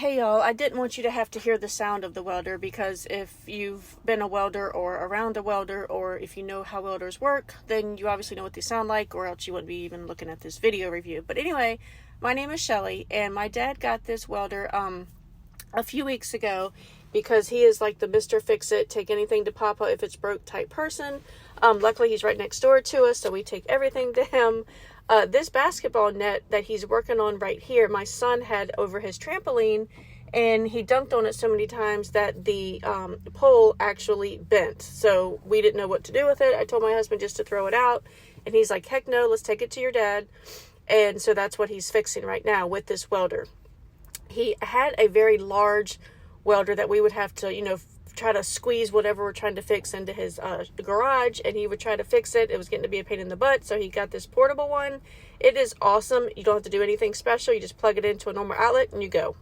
Hey y'all, I didn't want you to have to hear the sound of the welder because if you've been a welder or around a welder or if you know how welders work, then you obviously know what they sound like or else you wouldn't be even looking at this video review. But anyway, my name is Shelly and my dad got this welder a few weeks ago because he is like the Mr. Fix-It, take anything to Papa if it's broke type person. Luckily he's right next door to us, so we take everything to him. This basketball net that he's working on right here, my son had over his trampoline and he dunked on it so many times that the pole actually bent. So we didn't know what to do with it. I told my husband just to throw it out and he's like, heck no, let's take it to your dad. And so that's what he's fixing right now with this welder. He had a very large welder that we would have to, try to squeeze whatever we're trying to fix into his garage, and he would try to fix it. It was getting to be a pain in the butt, so he got this portable one. It is awesome. You don't have to do anything special. You just plug it into a normal outlet and you go.